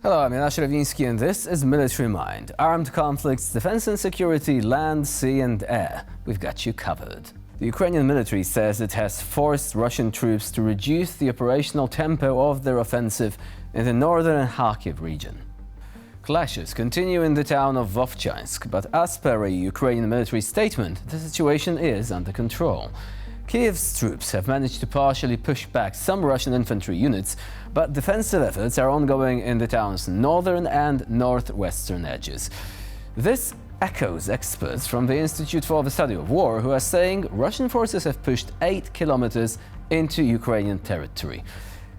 Hello, I'm Jonasz Rewiński and this is Military Mind. Armed conflicts, defense and security, land, sea and air. We've got you covered. The Ukrainian military says it has forced Russian troops to reduce the operational tempo of their offensive in the northern Kharkiv region. Clashes continue in the town of Vovchansk, but as per a Ukrainian military statement, the situation is under control. Kyiv's troops have managed to partially push back some Russian infantry units, but defensive efforts are ongoing in the town's northern and northwestern edges. This echoes experts from the Institute for the Study of War who are saying Russian forces have pushed 8 kilometers into Ukrainian territory.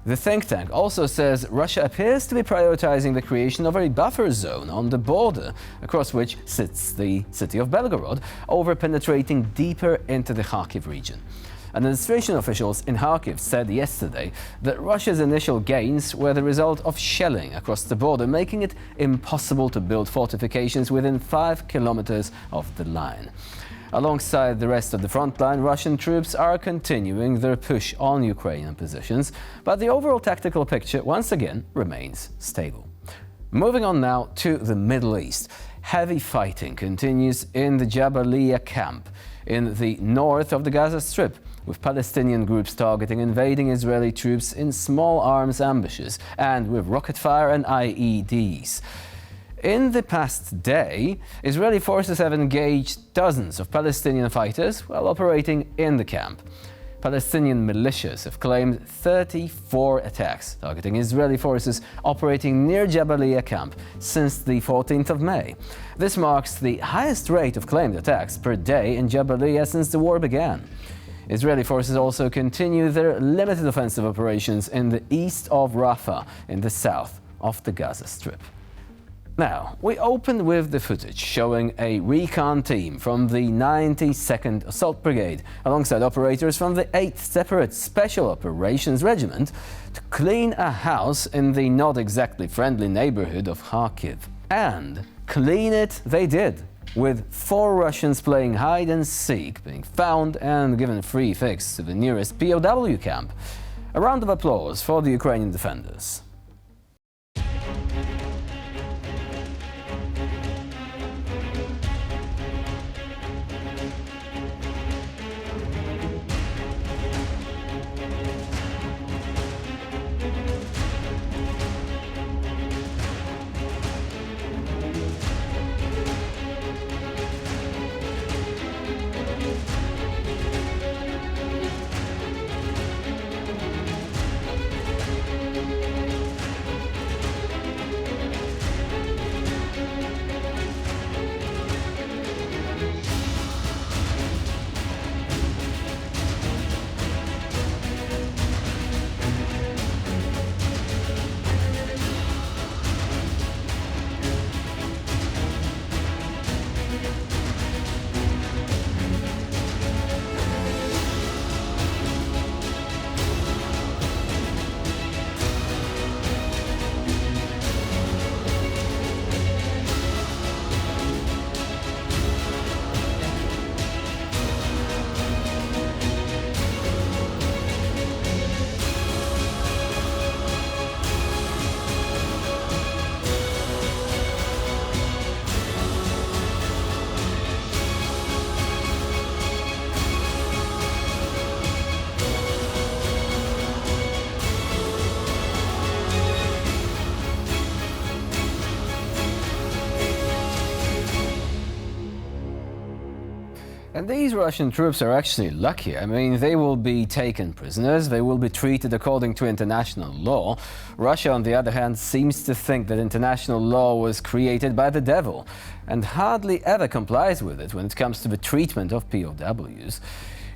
The think tank also says Russia appears to be prioritizing the creation of a buffer zone on the border, across which sits the city of Belgorod, over penetrating deeper into the Kharkiv region. Administration officials in Kharkiv said yesterday that Russia's initial gains were the result of shelling across the border, making it impossible to build fortifications within 5 kilometers of the line. Alongside the rest of the front line, Russian troops are continuing their push on Ukrainian positions, but the overall tactical picture once again remains stable. Moving on now to the Middle East. Heavy fighting continues in the Jabalia camp in the north of the Gaza Strip, with Palestinian groups targeting invading Israeli troops in small arms ambushes and with rocket fire and IEDs. In the past day, Israeli forces have engaged dozens of Palestinian fighters while operating in the camp. Palestinian militias have claimed 34 attacks targeting Israeli forces operating near Jabalia camp since the 14th of May. This marks the highest rate of claimed attacks per day in Jabalia since the war began. Israeli forces also continue their limited offensive operations in the east of Rafah in the south of the Gaza Strip. Now, we opened with the footage showing a recon team from the 92nd Assault Brigade alongside operators from the 8th Separate Special Operations Regiment to clean a house in the not exactly friendly neighborhood of Kharkiv. And clean it they did, with 4 Russians playing hide and seek being found and given a free fix to the nearest POW camp. A round of applause for the Ukrainian defenders. And these Russian troops are actually lucky. I mean, they will be taken prisoners, they will be treated according to international law. Russia, on the other hand, seems to think that international law was created by the devil and hardly ever complies with it when it comes to the treatment of POWs.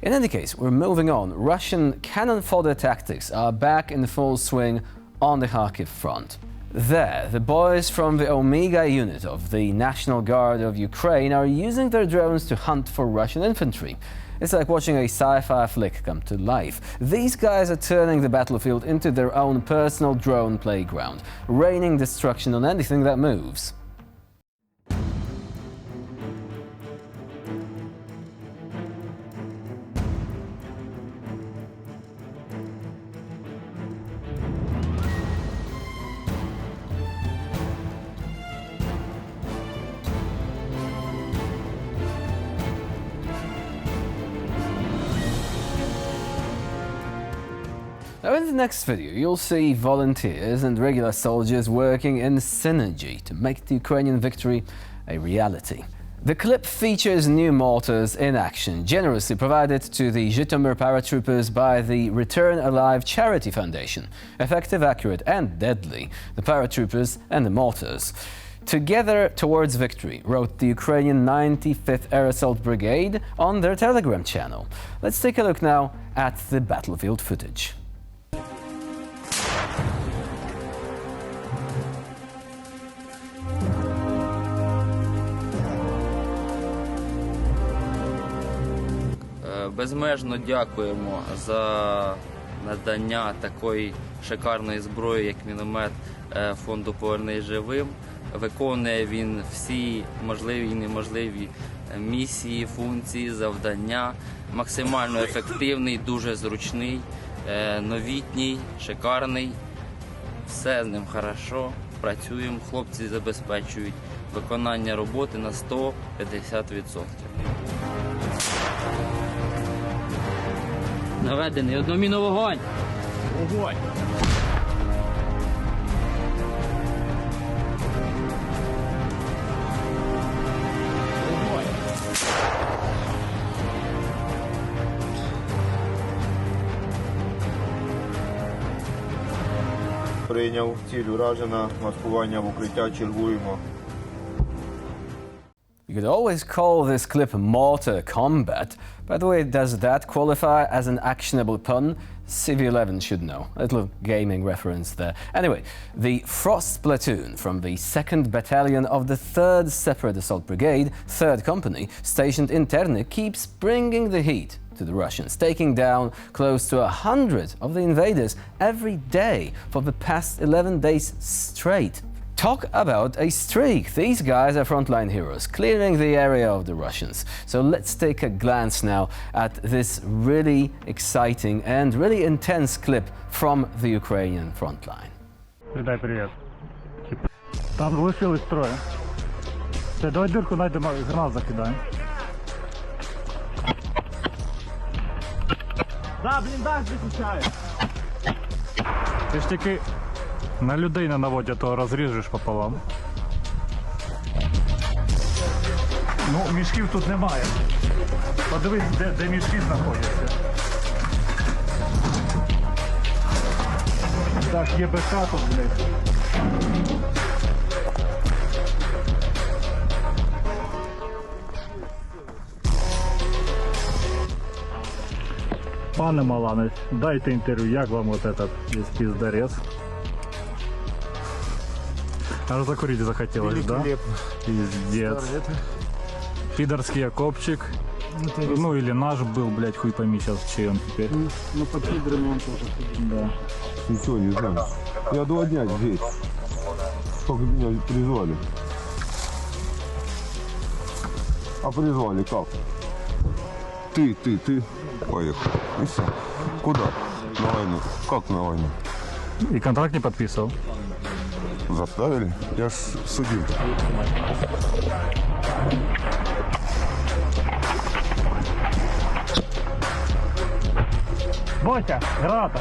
In any case, we're moving on. Russian cannon fodder tactics are back in full swing on the Kharkiv front. There, the boys from the Omega unit of the National Guard of Ukraine are using their drones to hunt for Russian infantry. It's like watching a sci-fi flick come to life. These guys are turning the battlefield into their own personal drone playground, raining destruction on anything that moves. In the next video, you'll see volunteers and regular soldiers working in synergy to make the Ukrainian victory a reality. The clip features new mortars in action, generously provided to the Zhytomyr paratroopers by the Return Alive Charity Foundation. Effective, accurate and deadly, the paratroopers and the mortars. Together towards victory, wrote the Ukrainian 95th Air Assault Brigade on their Telegram channel. Let's take a look now at the battlefield footage. Безмежно дякуємо за надання такої шикарної зброї, як міномет фонду «Повернись живим». Виконує він всі можливі і неможливі місії, функції, завдання. Максимально ефективний, дуже зручний, новітній, шикарний. Все з ним хорошо, працюємо, хлопці забезпечують виконання роботи на 150%. Наведений одномінний вогонь. Вогонь. Вогонь. Прийняв ціль уражена, маскування в укриття, чергуємо. You could always call this clip mortar combat. By the way, does that qualify as an actionable pun? CV11 should know. A little gaming reference there. Anyway, the Frost platoon from the 2nd Battalion of the 3rd Separate Assault Brigade, 3rd Company, stationed in Terny, keeps bringing the heat to the Russians, taking down close to 100 of the invaders every day for the past 11 days straight. Talk about a streak! These guys are frontline heroes, clearing the area of the Russians. So let's take a glance now at this really exciting and really intense clip from the Ukrainian frontline. Передай привет. Там залишились троє. Давай дирку знайдемо, гранат закидаємо. Да, бліндаж захищає. Ти ж тільки на людей не наводь, а то розріжеш пополам. Ну, мішків тут немає. Подивись, де мішки знаходяться. Так, є БК тут, блядь. Пане Маланець, дайте інтерв'ю, як вам вот этот пиздорез? Аж закурить захотелось, да? Пиздец. Пидорский окопчик. Ну или наш был, блядь, хуй пойми сейчас, чей он теперь. Ну по пидорам он тоже. Да. Ничего не знаю. Я 2 дня здесь. Сколько меня призвали? А призвали как? Ты. Поехал. И все. Куда? На войну. Как на войну? И контракт не подписывал. Заставили? Я ж судил. Ботя, граната.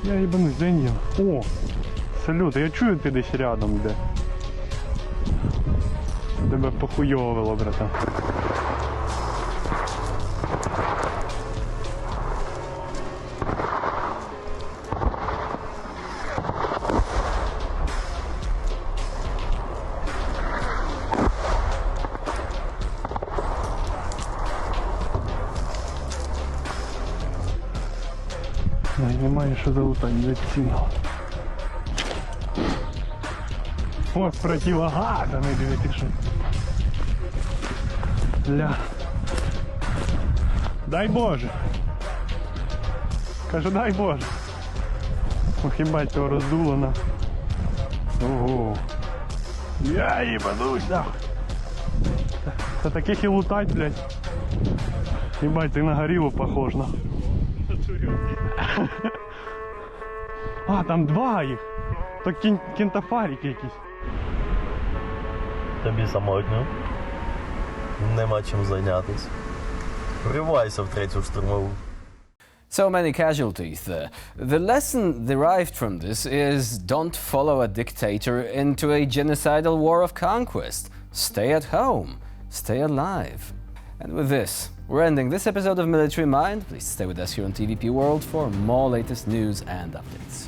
Я їбанусь, де ні. О! Салют, я чую, ти десь рядом де. Тебе похуйовило, братан. Немає що залутати, блядь, ціно. О, з противогазами, дивіться, що. Ля. Дай Боже. Кажу, дай Боже. Ох, їбать, того роздуло на. Ого. Я їбанусь, нахуй. Це таких і лутать, блядь. Їбать, ти на горілу похож, нахуй. А, там два їх. То кентафарики якісь. Тобі самотньо. Нема чим зайнятися. Вривайся в третю штурмову. So many casualties there. The lesson derived from this is don't follow a dictator into a genocidal war of conquest. Stay at home. Stay alive. And with this, we're ending this episode of Military Mind. Please stay with us here on TVP World for more latest news and updates.